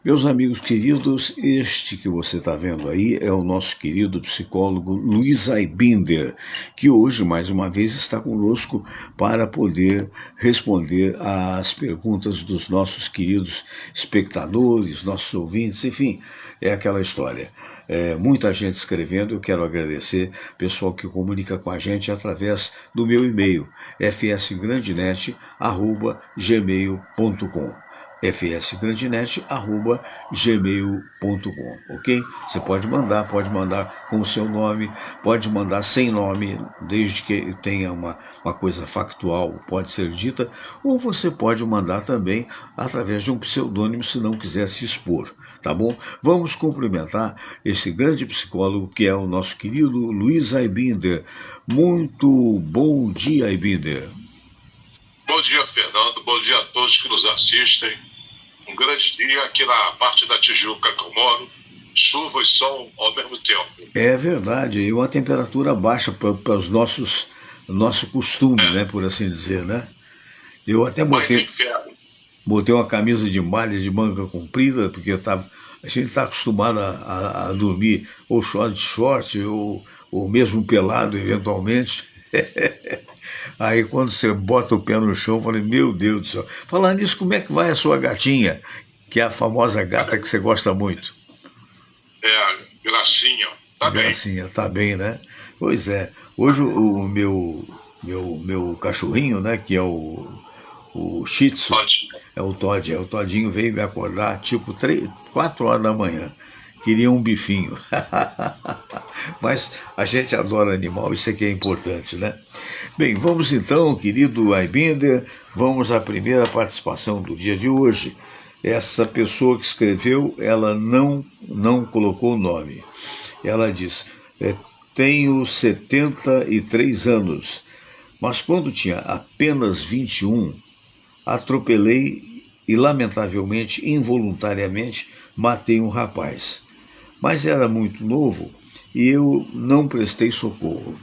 Meus amigos queridos, este que você está vendo aí é o nosso querido psicólogo Luiz Aibinder, que hoje, mais uma vez, está conosco para poder responder às perguntas dos nossos queridos espectadores, nossos ouvintes, enfim, é aquela história. Muita gente escrevendo, eu quero agradecer o pessoal que comunica com a gente através do meu e-mail, fsgrandenet@gmail.com. fsgrandenet@gmail.com, ok? Você pode mandar com o seu nome, pode mandar sem nome, desde que tenha uma coisa factual, pode ser dita, ou você pode mandar também através de um pseudônimo, se não quiser se expor, tá bom? Vamos cumprimentar esse grande psicólogo que é o nosso querido Luiz Aibinder. Muito bom dia, Aibinder. Bom dia, Fernando. Bom dia a todos que nos assistem. Um grande dia aqui na parte da Tijuca que eu moro. Chuva e sol ao mesmo tempo. É verdade, e uma temperatura baixa para os nosso costume, né, por assim dizer, né? Eu até botei uma camisa de malha de manga comprida, porque a gente está acostumado a dormir ou de short ou mesmo pelado, eventualmente. Aí quando você bota o pé no chão, eu falei, meu Deus do céu. Falando nisso, como é que vai a sua gatinha, que é a famosa gata que você gosta muito? Gracinha, tá bem. Gracinha, tá bem, né? Pois é. Hoje o meu cachorrinho, né, que é o Shih Tzu, é o Todinho veio me acordar tipo 4 horas da manhã. Queria um bifinho. Mas a gente adora animal, isso aqui é importante, né? Bem, vamos então, querido Aibinder, vamos à primeira participação do dia de hoje. Essa pessoa que escreveu, ela não colocou o nome. Ela diz, tenho 73 anos, mas quando tinha apenas 21, atropelei e, lamentavelmente, involuntariamente, matei um rapaz. Mas era muito novo e eu não prestei socorro.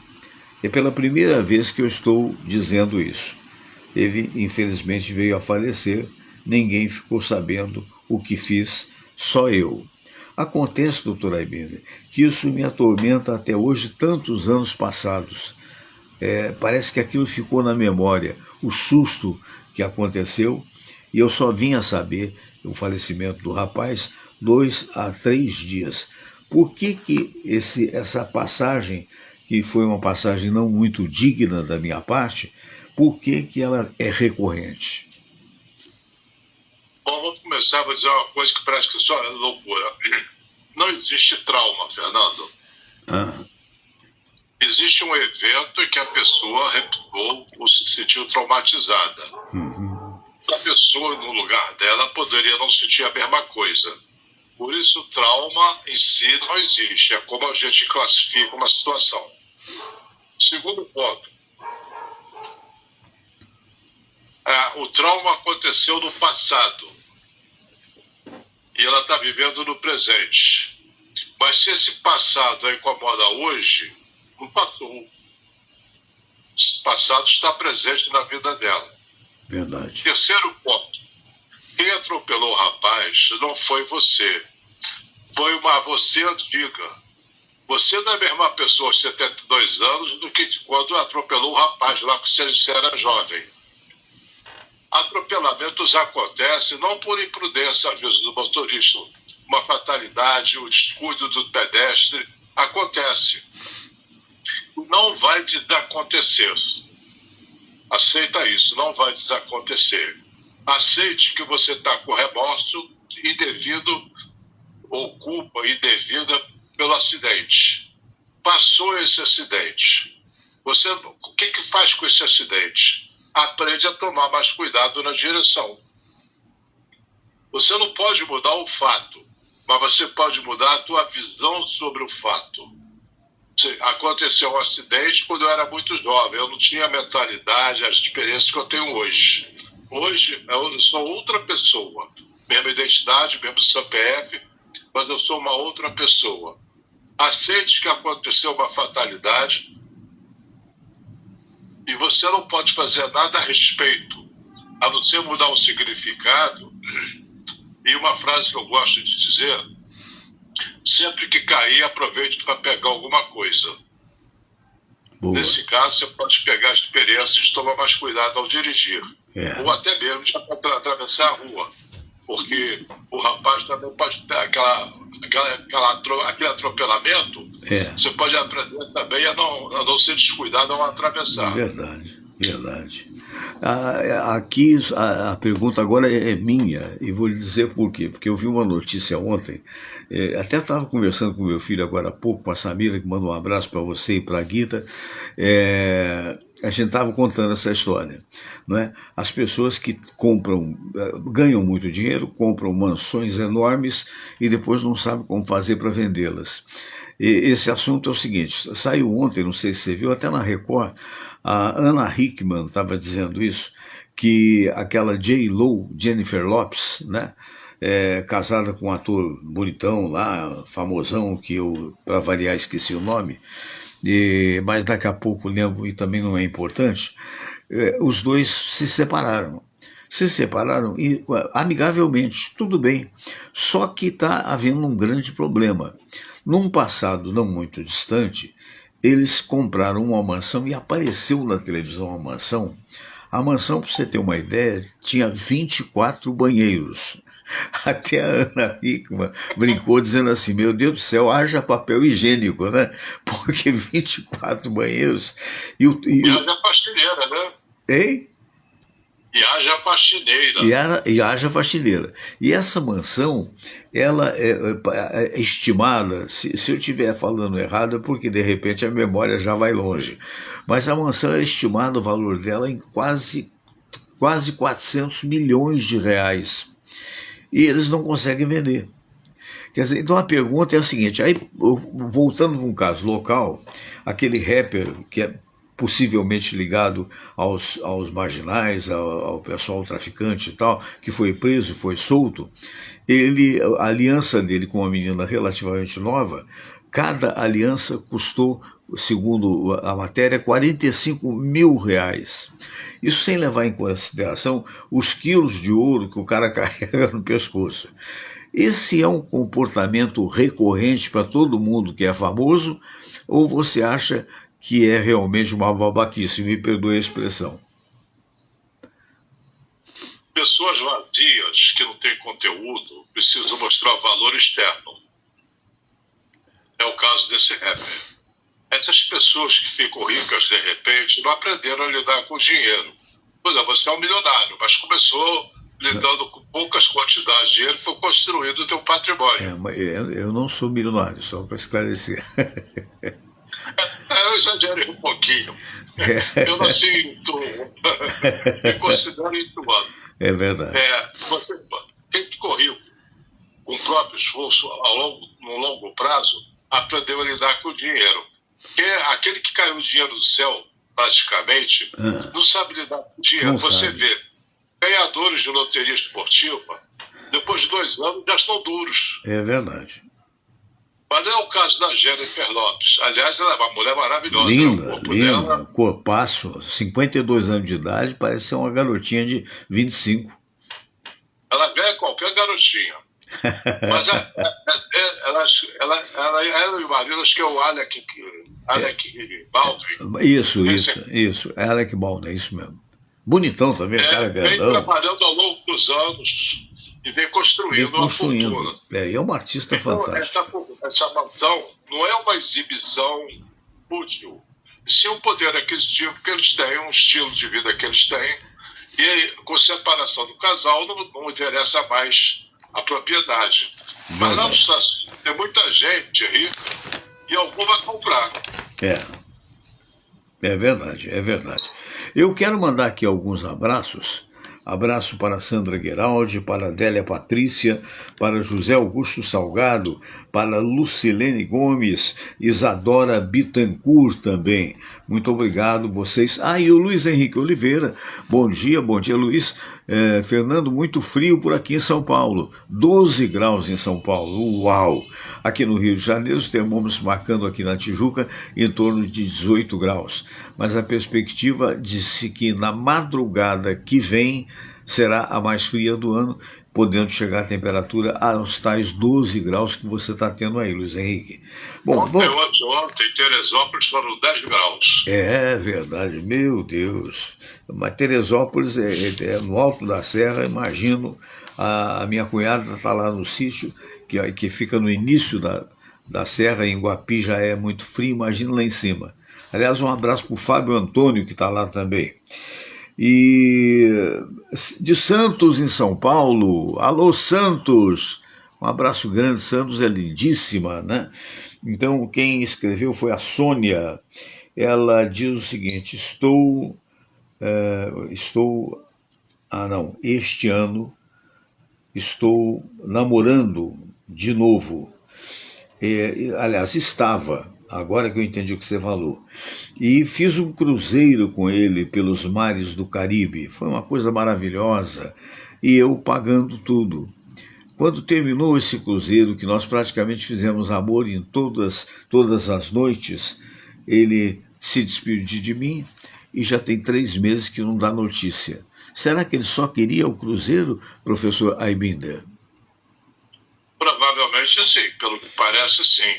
É pela primeira vez que eu estou dizendo isso. Ele, infelizmente, veio a falecer, ninguém ficou sabendo o que fiz, só eu. Acontece, doutor Aibinder, que isso me atormenta até hoje, tantos anos passados. Parece que aquilo ficou na memória, o susto que aconteceu, e eu só vim a saber o falecimento do rapaz 2 a 3 dias. Por que essa passagem, que foi uma passagem não muito digna da minha parte, por que ela é recorrente? Bom, vamos começar a dizer uma coisa que parece que só é loucura. Não existe trauma, Fernando. Existe um evento em que a pessoa reputou ou se sentiu traumatizada. A pessoa, no lugar dela, poderia não sentir a mesma coisa. Por isso, o trauma em si não existe. É como a gente classifica uma situação. Segundo ponto. O trauma aconteceu no passado. E ela está vivendo no presente. Mas se esse passado a incomoda hoje, não passou. Esse passado está presente na vida dela. Verdade. Terceiro ponto. Quem atropelou o rapaz não foi você. Foi uma você antiga. Você não é a mesma pessoa de 72 anos do que quando atropelou o rapaz lá que você era jovem. Atropelamentos acontecem não por imprudência, às vezes, do motorista. Uma fatalidade, o descuido do pedestre, acontece. Não vai desacontecer. Aceita isso, não vai desacontecer. Aceite que você está com remorso indevido ou culpa indevida pelo acidente. Passou esse acidente. O que faz com esse acidente? Aprende a tomar mais cuidado na direção. Você não pode mudar o fato, mas você pode mudar a tua visão sobre o fato. Aconteceu um acidente quando eu era muito jovem, eu não tinha a mentalidade, as experiências que eu tenho hoje. Hoje eu sou outra pessoa, mesma identidade, mesmo CPF, mas eu sou uma outra pessoa. Aceite que aconteceu uma fatalidade e você não pode fazer nada a respeito, a não ser mudar o significado E uma frase que eu gosto de dizer: sempre que cair, aproveite para pegar alguma coisa. Boa. Nesse caso, você pode pegar a experiência de tomar mais cuidado ao dirigir. Ou até mesmo já para atravessar a rua. Porque o rapaz também pode ter aquele atropelamento. Você pode aprender também a não ser descuidado ao atravessar. Verdade. Aqui a pergunta agora é minha, e vou lhe dizer por quê. Porque eu vi uma notícia ontem, até estava conversando com meu filho agora há pouco, com a Samira, que manda um abraço para você e para a Guita. A gente estava contando essa história, não é? As pessoas que ganham muito dinheiro, compram mansões enormes e depois não sabem como fazer para vendê-las. Esse assunto é o seguinte: saiu ontem, não sei se você viu, até na Record, a Ana Hickman estava dizendo isso, que aquela J.Lo, Jennifer Lopez, né, casada com um ator bonitão lá, famosão, que eu, para variar, esqueci o nome, mas daqui a pouco lembro, e também não é importante, os dois se separaram e, amigavelmente, tudo bem, só que está havendo um grande problema. Num passado não muito distante, eles compraram uma mansão e apareceu na televisão a mansão. A mansão, para você ter uma ideia, tinha 24 banheiros. Até a Ana Hickman brincou dizendo assim: meu Deus do céu, haja papel higiênico, né? Porque 24 banheiros. E haja faxineira, né? Hein? E haja faxineira. E haja faxineira. E essa mansão, ela é estimada, se eu estiver falando errado é porque de repente a memória já vai longe, mas a mansão é estimada, o valor dela, em quase 400 milhões de reais. E eles não conseguem vender. Quer dizer, então a pergunta é a seguinte, aí, voltando para um caso local, aquele rapper que é possivelmente ligado aos marginais, ao pessoal traficante e tal, que foi preso, foi solto, a aliança dele com uma menina relativamente nova, cada aliança custou, segundo a matéria, 45 mil reais. Isso sem levar em consideração os quilos de ouro que o cara carrega no pescoço. Esse é um comportamento recorrente para todo mundo que é famoso, ou você acha que é realmente uma babaquice? Me perdoe a expressão. Pessoas vazias que não têm conteúdo precisam mostrar valor externo. É o caso desse rapper. Essas pessoas que ficam ricas de repente não aprenderam a lidar com o dinheiro. Por exemplo, você é um milionário, mas começou lidando com poucas quantidades de dinheiro e foi construindo o teu patrimônio. Eu não sou milionário, só para esclarecer. Eu exagerei um pouquinho. Eu nasci em Itu. Me considero ituano. É verdade. Quem ficou rico com o próprio esforço no longo prazo aprendeu a lidar com o dinheiro. Porque aquele que caiu o dinheiro do céu, praticamente, não sabe lidar com o dinheiro. Não Você sabe. vê ganhadores de loteria esportiva, depois de 2 anos, já estão duros. É verdade. Mas não é o caso da Jennifer Lopez. Aliás, ela é uma mulher maravilhosa. Linda. Corpaço, 52 anos de idade, parece ser uma garotinha de 25. Ela ganha qualquer garotinha. Mas ela e o marido, acho que é o Alec Baldwin. Isso. Alec Baldwin, é isso mesmo. Bonitão também, cara grandão. Vem trabalhando ao longo dos anos e vem construindo uma fortuna. E é um artista fantástico. Essa mansão não é uma exibição útil, sim um poder aquisitivo que eles têm, um estilo de vida que eles têm, e com separação do casal não interessa mais a propriedade. Mas lá nos Estados Unidos tem muita gente rica e algum vai comprar. É verdade. Eu quero mandar aqui alguns abraços. Abraço para Sandra Gueraldi, para Adélia Patrícia, para José Augusto Salgado, para Lucilene Gomes, Isadora Bittencourt também. Muito obrigado vocês. E o Luiz Henrique Oliveira. Bom dia, Luiz. Fernando, muito frio por aqui em São Paulo. 12 graus em São Paulo. Uau! Aqui no Rio de Janeiro, os termômetros marcando aqui na Tijuca em torno de 18 graus. Mas a perspectiva disse que na madrugada que vem será a mais fria do ano podendo chegar a temperatura aos tais 12 graus que você está tendo aí, Luiz Henrique. Bom, ontem, Teresópolis foram 10 graus. É verdade, meu Deus. Mas Teresópolis é no alto da serra, imagino. A minha cunhada está lá no sítio, que fica no início da serra, em Guapi já é muito frio, imagina lá em cima. Aliás, um abraço para o Fábio Antônio, que está lá também. E de Santos, em São Paulo, alô Santos, um abraço grande, Santos é lindíssima, né? Então quem escreveu foi a Sônia, ela diz o seguinte, este ano estou namorando de novo, aliás, estava, agora que eu entendi o que você falou. E fiz um cruzeiro com ele pelos mares do Caribe. Foi uma coisa maravilhosa. E eu pagando tudo. Quando terminou esse cruzeiro, que nós praticamente fizemos amor em todas as noites, ele se despediu de mim e já tem 3 meses que não dá notícia. Será que ele só queria o cruzeiro, professor Aybinder? Provavelmente sim, pelo que parece sim.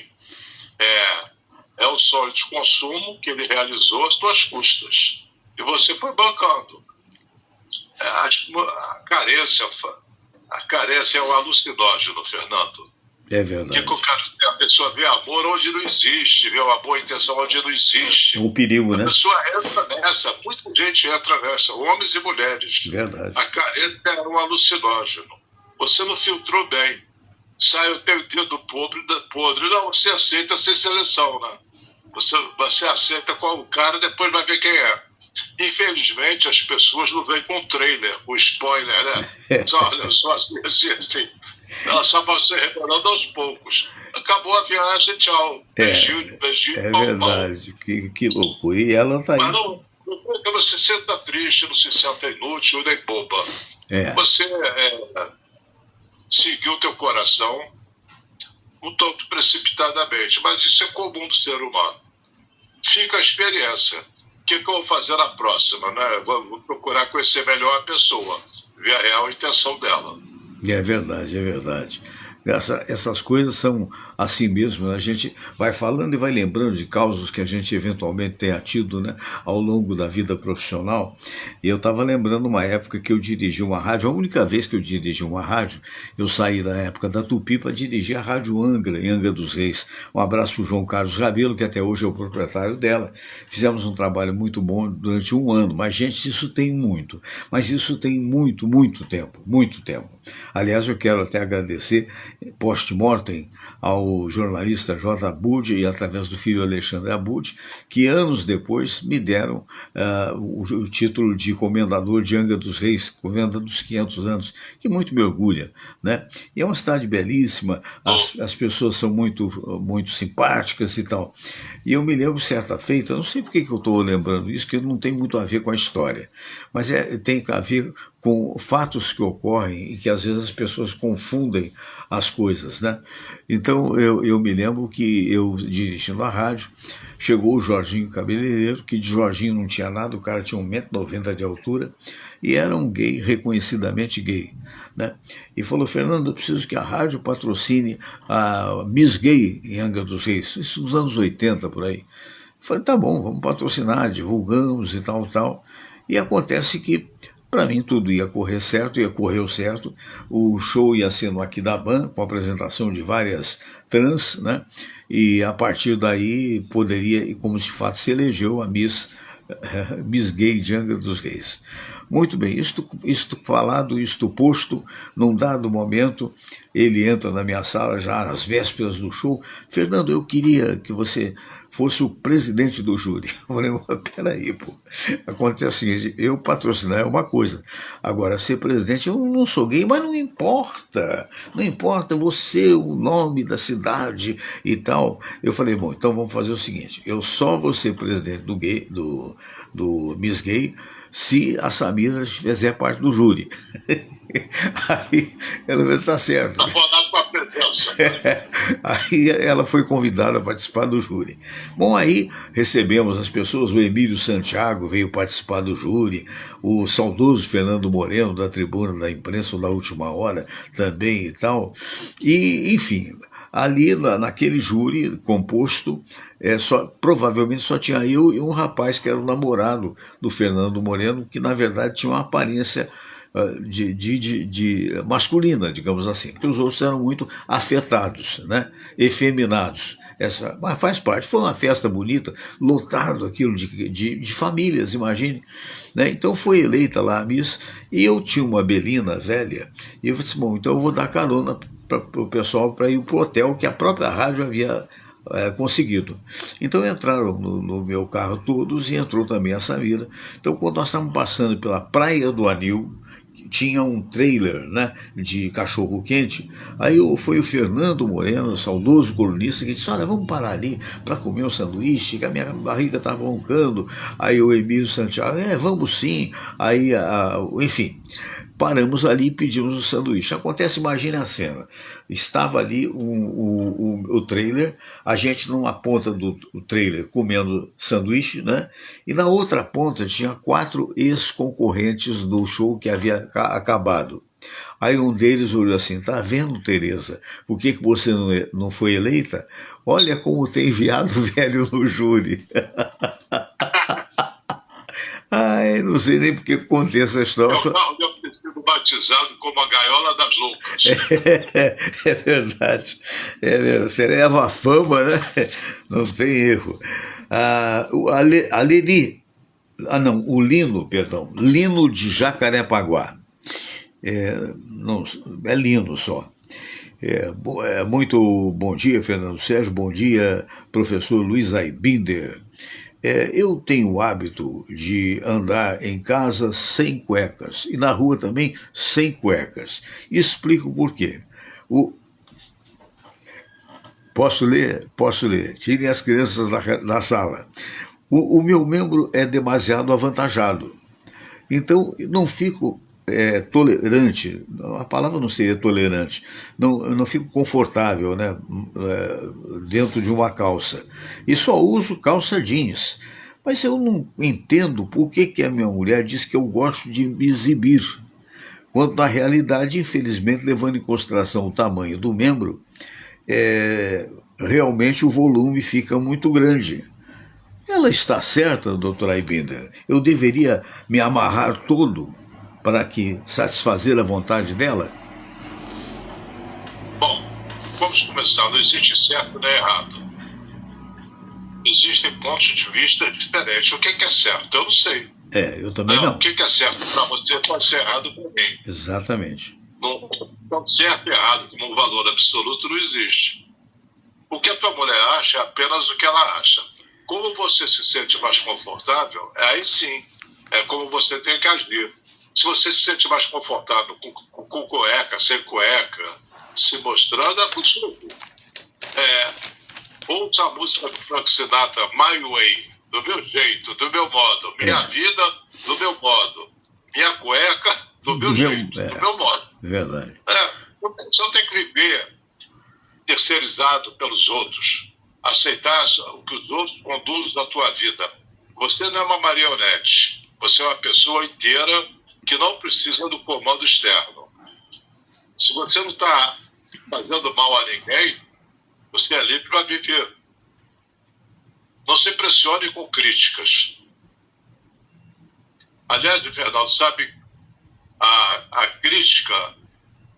É o sonho de consumo que ele realizou às suas custas. E você foi bancando. A carência é um alucinógeno, Fernando. É verdade. A pessoa vê amor onde não existe, vê uma boa intenção onde não existe. É um perigo, né? A pessoa entra nessa, muita gente entra nessa, homens e mulheres. Verdade. A carência é um alucinógeno. Você não filtrou bem. Sai o teu dedo podre, não, você aceita sem seleção, né? Você aceita qual o cara, depois vai ver quem é. Infelizmente, as pessoas não vêm com trailer, com spoiler, né? Olha só, assim. Ela só vai ser revelando aos poucos. Acabou a viagem, tchau. Beijinho, é verdade, que loucura. E ela tá aí. Mas não se senta triste, não se senta inútil nem boba. Você seguiu o teu coração um tanto precipitadamente, mas isso é comum do ser humano. Fica a experiência. O que eu vou fazer na próxima? Né? Vou procurar conhecer melhor a pessoa, ver a real intenção dela. É verdade, é verdade. Essas coisas são assim mesmo, né? A gente vai falando e vai lembrando de causos que a gente eventualmente tenha tido, né, ao longo da vida profissional. E eu estava lembrando uma época que eu dirigi uma rádio, a única vez que eu dirigi uma rádio, eu saí da época da Tupi para dirigir a Rádio Angra, em Angra dos Reis. Um abraço para o João Carlos Rabelo, que até hoje é o proprietário dela. Fizemos um trabalho muito bom durante 1 ano, mas, gente, isso tem muito. Mas isso tem muito tempo, muito tempo. Aliás, eu quero até agradecer post-mortem ao jornalista J. Abud e através do filho Alexandre Abud, que anos depois me deram o título de comendador de Angra dos Reis, comenda dos 500 anos, que muito me orgulha, né? E é uma cidade belíssima, as pessoas são muito simpáticas e tal. E eu me lembro certa feita, eu não sei por que eu estou lembrando isso, que não tem muito a ver com a história, mas tem a ver com fatos que ocorrem e que às vezes as pessoas confundem as coisas, né? Então eu me lembro que eu dirigindo a rádio, chegou o Jorginho Cabeleireiro, que de Jorginho não tinha nada, o cara tinha 1,90 m de altura e era um gay, reconhecidamente gay, né? E falou: Fernando, eu preciso que a rádio patrocine a Miss Gay em Angra dos Reis, isso nos anos 80 por aí. Eu falei: tá bom, vamos patrocinar, divulgamos e tal. E acontece que para mim tudo ia correr certo, correu certo. O show ia ser no Aquidaban, com a apresentação de várias trans, né? E a partir daí poderia, e como de fato se elegeu, a Miss Gay de Angra dos Reis. Muito bem, isto falado, isto posto, num dado momento, ele entra na minha sala, já às vésperas do show: Fernando, eu queria que você fosse o presidente do júri. Eu falei: peraí, pô, acontece o seguinte, eu patrocinar é uma coisa, agora ser presidente, eu não sou gay, mas não importa, você, o nome da cidade e tal. Eu falei: bom, então vamos fazer o seguinte, eu só vou ser presidente do Miss Gay se a Samira fizer parte do júri. Aí ela vai estar certo. Tá falando com a presença. criança. Aí ela foi convidada a participar do júri. Bom, aí recebemos as pessoas, o Emílio Santiago veio participar do júri, o saudoso Fernando Moreno, da Tribuna da Imprensa da Última Hora, também e tal. E, enfim, ali naquele júri composto, provavelmente só tinha eu e um rapaz que era o namorado do Fernando Moreno, que na verdade tinha uma aparência de masculina, digamos assim, porque os outros eram muito afetados, né? Efeminados. Mas faz parte, foi uma festa bonita, lotado aquilo de famílias, imagine. Né? Então foi eleita lá a Miss, e eu tinha uma Belina velha, e eu disse, bom, então eu vou dar carona para o pessoal para ir para o hotel que a própria rádio havia conseguido. Então entraram no meu carro todos e entrou também a Samira. Então quando nós estávamos passando pela Praia do Anil, tinha um trailer, né, de cachorro quente, aí foi o Fernando Moreno, saudoso colunista, que disse, olha, vamos parar ali para comer um sanduíche, que a minha barriga está roncando. Aí o Emílio Santiago, vamos sim. Aí, enfim, paramos ali e pedimos o sanduíche. Acontece, imagine a cena, estava ali o trailer, a gente numa ponta do trailer comendo sanduíche, né? E na outra ponta tinha 4 ex-concorrentes do show que havia acabado. Aí um deles olhou assim, tá vendo, Tereza, por que você não foi eleita? Olha como tem viado velho no júri. Ai, não sei nem porque contei essa história. O carro deve ter sido batizado como a gaiola das loucas. É verdade. É verdade. Você leva a fama, né? Não tem erro. O Lino, perdão. Lino de Jacarepaguá. É Lino só. Muito bom dia, Fernando Sérgio. Bom dia, professor Luiz Aibinder. Eu tenho o hábito de andar em casa sem cuecas e na rua também sem cuecas. Explico por quê. Posso ler? Posso ler. Tirem as crianças da sala. O meu membro é demasiado avantajado. Então, não fico tolerante, a palavra não seria tolerante, eu não fico confortável, né, dentro de uma calça. E só uso calça jeans. Mas eu não entendo por que a minha mulher diz que eu gosto de me exibir, quando na realidade, infelizmente, levando em consideração o tamanho do membro, realmente o volume fica muito grande. Ela está certa, doutora Aibinder. Eu deveria me amarrar todo para satisfazer a vontade dela? Bom, vamos começar. Não existe certo nem errado. Existem pontos de vista diferentes. O que é certo? Eu não sei. Eu também não. O que é certo para você pode ser errado para mim. Exatamente. Não, certo e errado como um valor absoluto não existe. O que a tua mulher acha é apenas o que ela acha. Como você se sente mais confortável, aí sim, é como você tem que agir. Se você se sente mais confortável com cueca, sem cueca, se mostrando, é possível. Ouça a música do Frank Sinatra, My Way, do meu jeito, do meu modo. Minha vida, do meu modo. Minha cueca, do meu jeito, do meu modo. Verdade. Você não tem que viver terceirizado pelos outros. Aceitar o que os outros conduzem na tua vida. Você não é uma marionete. Você é uma pessoa inteira que não precisa do comando externo. Se você não está fazendo mal a ninguém, você é livre para viver. Não se impressione com críticas. Aliás, Fernando, sabe, a crítica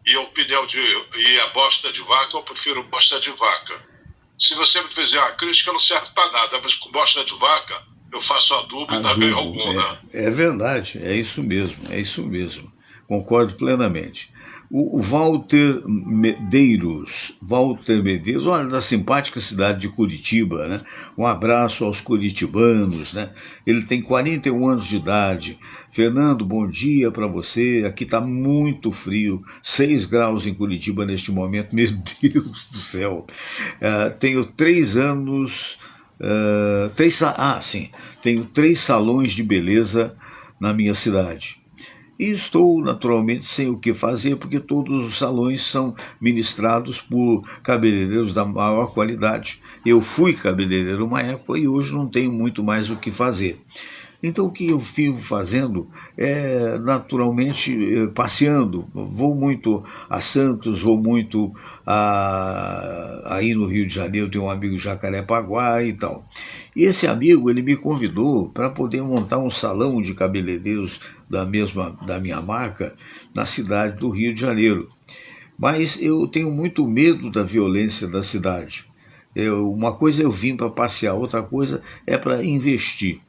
e a opinião e a bosta de vaca, eu prefiro bosta de vaca. Se você me fizer uma crítica, não serve para nada, mas com bosta de vaca, eu faço adubo e não ganho alguma. É verdade, é isso mesmo. Concordo plenamente. O Walter Medeiros, olha, da simpática cidade de Curitiba, né? Um abraço aos curitibanos, né? Ele tem 41 anos de idade. Fernando, bom dia para você. Aqui está muito frio, 6 graus em Curitiba neste momento, meu Deus do céu. Tenho 3 anos... tenho 3 salões de beleza na minha cidade. E estou naturalmente sem o que fazer, porque todos os salões são ministrados por cabeleireiros da maior qualidade. Eu fui cabeleireiro uma época e hoje não tenho muito mais o que fazer. Então o que eu fico fazendo é naturalmente passeando. Vou muito a Santos, vou muito aí no Rio de Janeiro, tenho um amigo em Jacarepaguá e tal. E esse amigo, ele me convidou para poder montar um salão de cabeleireiros da minha marca na cidade do Rio de Janeiro. Mas eu tenho muito medo da violência da cidade. Uma coisa eu vim para passear, outra coisa é para investir.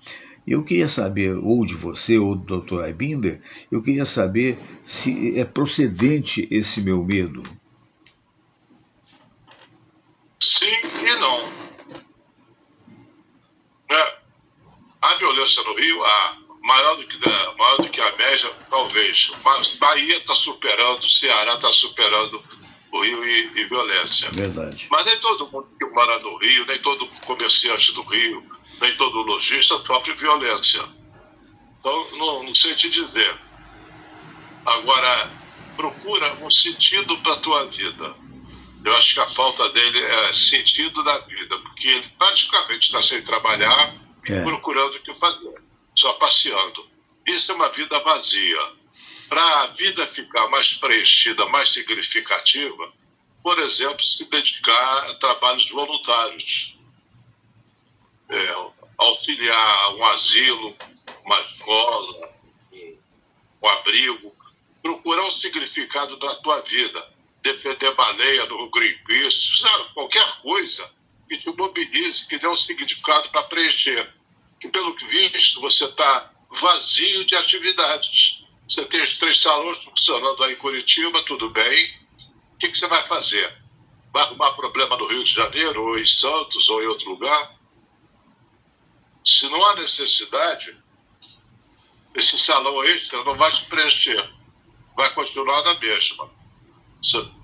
Eu queria saber, ou de você, ou do Dr. Aibinder, eu queria saber se é procedente esse meu medo. Sim e não. A violência no Rio, maior do que a média, talvez. Mas Bahia está superando, Ceará está superando o Rio em violência. Verdade. Mas nem todo mundo que mora no Rio, nem todo comerciante do Rio, nem todo lojista sofre violência. Então, não sei te dizer. Agora, procura um sentido para a tua vida. Eu acho que a falta dele é sentido da vida, porque ele praticamente está sem trabalhar, procurando o que fazer, só passeando. Isso é uma vida vazia. Para a vida ficar mais preenchida, mais significativa, por exemplo, se dedicar a trabalhos voluntários. Auxiliar um asilo, uma escola, um abrigo, procurar um significado da tua vida, defender baleia no Greenpeace, sabe? Qualquer coisa que te mobilize, que dê um significado para preencher. Que pelo que visto você está vazio de atividades. Você tem os 3 salões funcionando aí em Curitiba, tudo bem. O que você vai fazer? Vai arrumar problema no Rio de Janeiro, ou em Santos, ou em outro lugar? Se não há necessidade, esse salão extra não vai se preencher. Vai continuar na mesma.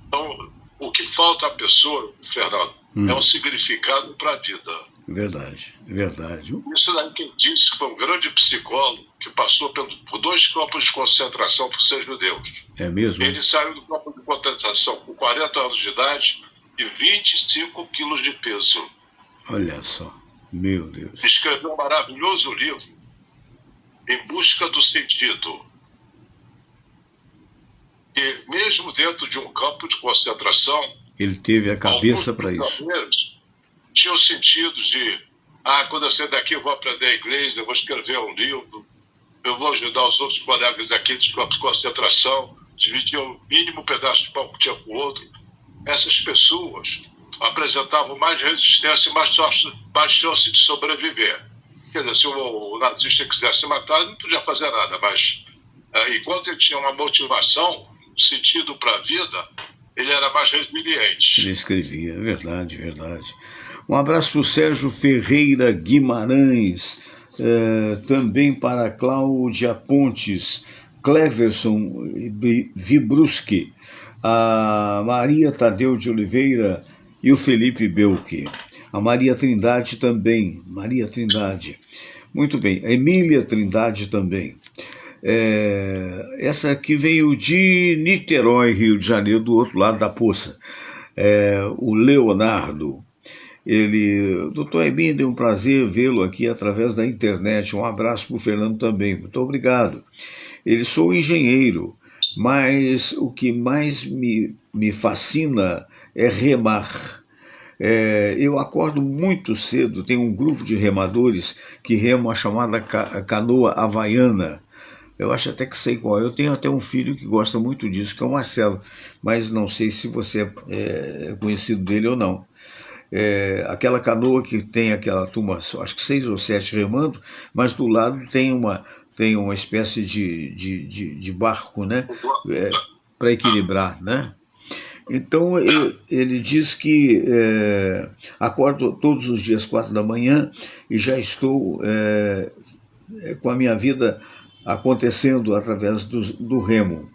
Então, o que falta à pessoa, Fernando, é um significado para a vida. Verdade, verdade. Isso daí quem disse que foi um grande psicólogo que passou por 2 campos de concentração por ser judeus. É mesmo? Ele saiu do campo de concentração com 40 anos de idade e 25 quilos de peso. Olha só, meu Deus. Escreveu um maravilhoso livro, Em Busca do Sentido. E mesmo dentro de um campo de concentração, ele teve a cabeça para isso. Tinha o sentido de, quando eu sair daqui eu vou aprender inglês, eu vou escrever um livro, eu vou ajudar os outros colegas aqui de campo de concentração, dividir o mínimo pedaço de pão que tinha com o outro. Essas pessoas apresentavam mais resistência e mais chance de sobreviver. Quer dizer, se o nazista quisesse matar, ele não podia fazer nada, mas enquanto ele tinha uma motivação, um sentido para a vida, ele era mais resiliente. Ele escrevia, verdade, verdade. Um abraço para o Sérgio Ferreira Guimarães, também para Cláudia Pontes, Cleverson Vibruski, a Maria Tadeu de Oliveira e o Felipe Belke. A Maria Trindade também, Maria Trindade. Muito bem, a Emília Trindade também. Essa aqui veio de Niterói, Rio de Janeiro, do outro lado da poça. O Leonardo. Doutor Aibinder, é um prazer vê-lo aqui através da internet. Um abraço para o Fernando também. Muito obrigado. Sou engenheiro, mas o que mais me fascina é remar. Eu acordo muito cedo, tem um grupo de remadores que remam a chamada canoa havaiana. Eu acho até que sei qual. Eu tenho até um filho que gosta muito disso, que é o Marcelo, mas não sei se você é conhecido dele ou não. Aquela canoa que tem aquela turma, acho que 6 ou 7 remando, mas do lado tem uma espécie de barco, né? Para equilibrar, né? Então ele diz que acordo todos os dias 4 da manhã e já estou com a minha vida acontecendo através do remo.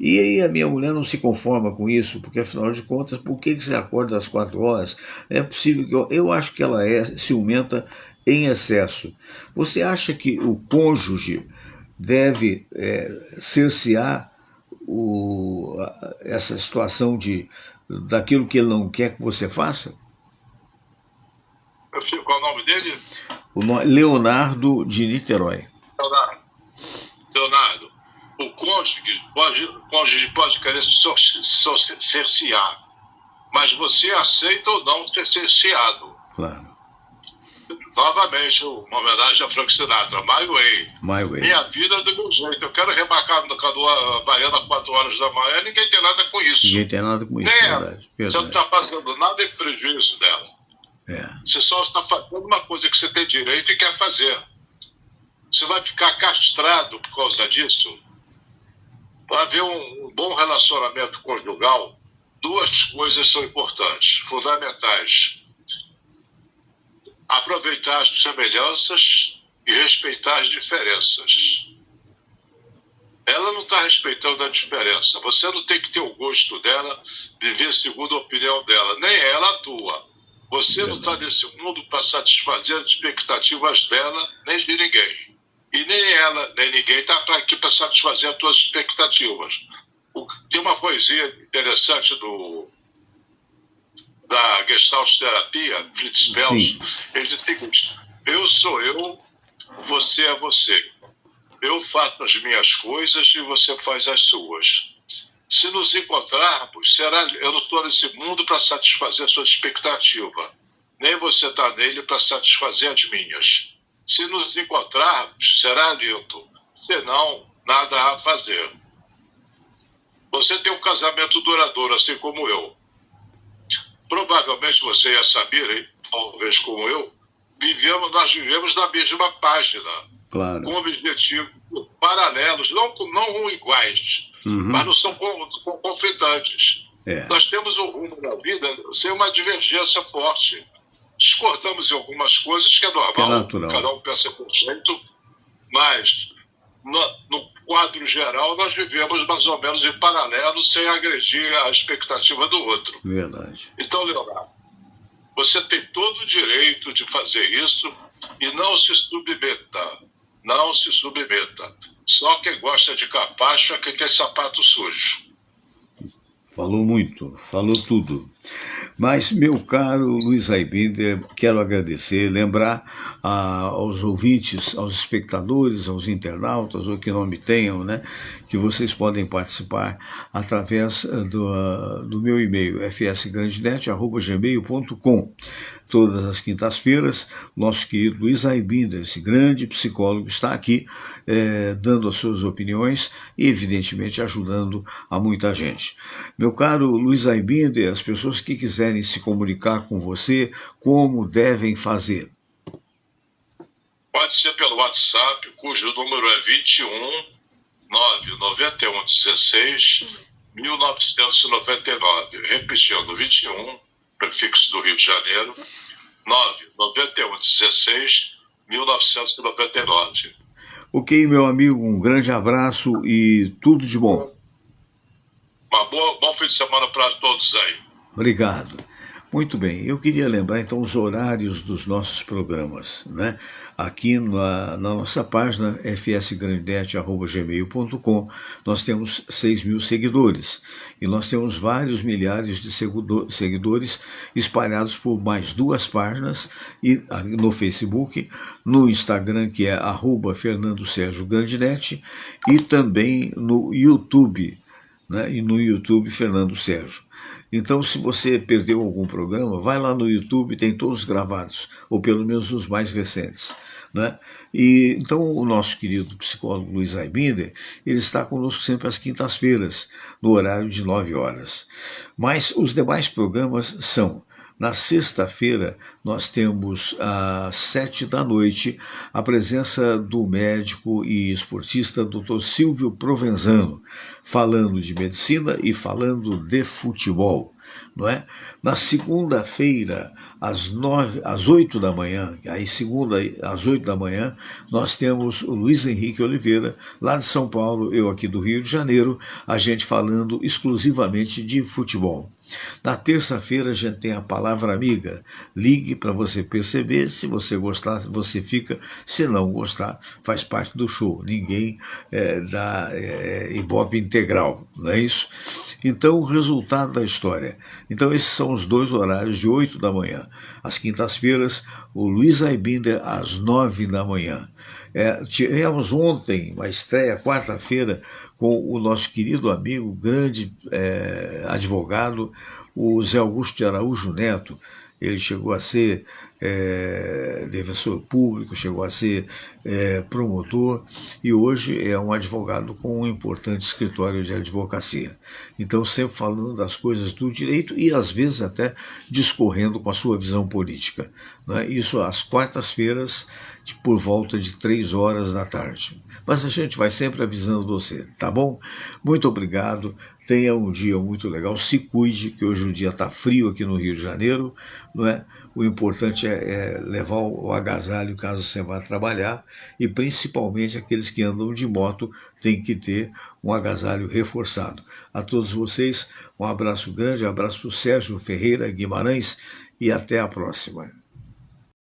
E aí a minha mulher não se conforma com isso, porque afinal de contas, por que você acorda às 4 horas? É possível que eu acho que ela é ciumenta em excesso. Você acha que o cônjuge deve cercear essa situação daquilo que ele não quer que você faça? Qual é o nome dele? Leonardo de Niterói. Leonardo, o cônjuge pode querer cercear, mas você aceita ou não ser cerceado. Claro. Novamente, uma homenagem a Frank Sinatra, My Way. Minha vida é do meu jeito. Eu quero remarcar no Havaiana 4 horas da manhã, ninguém tem nada com isso. Ninguém tem nada com isso, verdade. Você não está fazendo nada em prejuízo dela. Você só está fazendo uma coisa que você tem direito e quer fazer. Você vai ficar castrado por causa disso? Para haver um bom relacionamento conjugal, 2 coisas são importantes, fundamentais. Aproveitar as semelhanças e respeitar as diferenças. Ela não está respeitando a diferença. Você não tem que ter o gosto dela, viver segundo a opinião dela. Nem ela a tua. Você não está nesse mundo para satisfazer as expectativas dela, nem de ninguém. E nem ela, nem ninguém está aqui para satisfazer as tuas expectativas. Tem uma poesia interessante da Gestalt terapia, Fritz Perls. Ele diz o seguinte: eu sou eu, você é você. Eu faço as minhas coisas e você faz as suas. Se nos encontrarmos, eu não estou nesse mundo para satisfazer a sua expectativa. Nem você está nele para satisfazer as minhas. Se nos encontrarmos, será lindo. Senão, nada a fazer. Você tem um casamento duradouro, assim como eu. Provavelmente você e a Samira, talvez como eu, nós vivemos na mesma página. Claro. Com objetivos paralelos, não iguais, mas não são conflitantes. Nós temos um rumo na vida sem uma divergência forte. Discordamos em algumas coisas, que é normal, cada um pensa com jeito, mas no quadro geral nós vivemos mais ou menos em paralelo, sem agredir a expectativa do outro. Verdade. Então, Leonardo, você tem todo o direito de fazer isso e não se submeta. Não se submeta. Só quem gosta de capacho é quem tem sapato sujo. Falou muito, falou tudo. Mas, meu caro Luiz Aibinder, quero agradecer, lembrar aos ouvintes, aos espectadores, aos internautas, ou que não me tenham, né, que vocês podem participar através do meu e-mail, fsgrandenet@gmail.com. Todas as quintas-feiras, nosso querido Luiz Aibinder, esse grande psicólogo, está aqui dando as suas opiniões e, evidentemente, ajudando a muita gente. Meu caro Luiz Aibinder, as pessoas que quiserem se comunicar com você, como devem fazer? Pode ser pelo WhatsApp, cujo número é 21 991 16 1999. Repetindo, 21, prefixo do Rio de Janeiro, 991 16 1999. Ok, meu amigo, um grande abraço e tudo de bom. Bom fim de semana para todos aí. Obrigado. Muito bem, eu queria lembrar então os horários dos nossos programas, né? Aqui na nossa página fsgrandenet@gmail.com nós temos 6.000 seguidores e nós temos vários milhares de seguidores espalhados por mais 2 páginas e no Facebook, no Instagram, que é @FernandoSérgioGrandinet, e também no YouTube, né? E no YouTube Fernando Sérgio. Então, se você perdeu algum programa, vai lá no YouTube, tem todos gravados, ou pelo menos os mais recentes, né? E então o nosso querido psicólogo Luiz Aibinder, ele está conosco sempre às quintas-feiras, no horário de 9 horas. Mas os demais programas são: na sexta-feira, nós temos às 7 da noite a presença do médico e esportista Dr. Silvio Provenzano, falando de medicina e falando de futebol, não é? Na segunda-feira, às 8 da manhã, aí segunda às 8 da manhã, nós temos o Luiz Henrique Oliveira, lá de São Paulo, eu aqui do Rio de Janeiro, a gente falando exclusivamente de futebol. Na terça-feira a gente tem a palavra amiga. Ligue para você perceber, se você gostar, você fica, se não gostar, faz parte do show. Ninguém dá ibope integral, não é isso? Então, o resultado da história. Então, esses são os dois horários de 8 da manhã. Às quintas-feiras, o Luiz Aibinder, às 9 da manhã. Tivemos ontem uma estreia, quarta-feira, com o nosso querido amigo, grande advogado, o Zé Augusto de Araújo Neto. Ele chegou a ser defensor público, chegou a ser promotor e hoje é um advogado com um importante escritório de advocacia. Então, sempre falando das coisas do direito e, às vezes, até discorrendo com a sua visão política. Né? Isso às quartas-feiras, por volta de 3 horas da tarde. Mas a gente vai sempre avisando você, tá bom? Muito obrigado, tenha um dia muito legal, se cuide, que hoje o dia está frio aqui no Rio de Janeiro, não é? O importante é levar o agasalho caso você vá trabalhar e principalmente aqueles que andam de moto têm que ter um agasalho reforçado. A todos vocês, um abraço grande, um abraço para o Sérgio Ferreira Guimarães e até a próxima.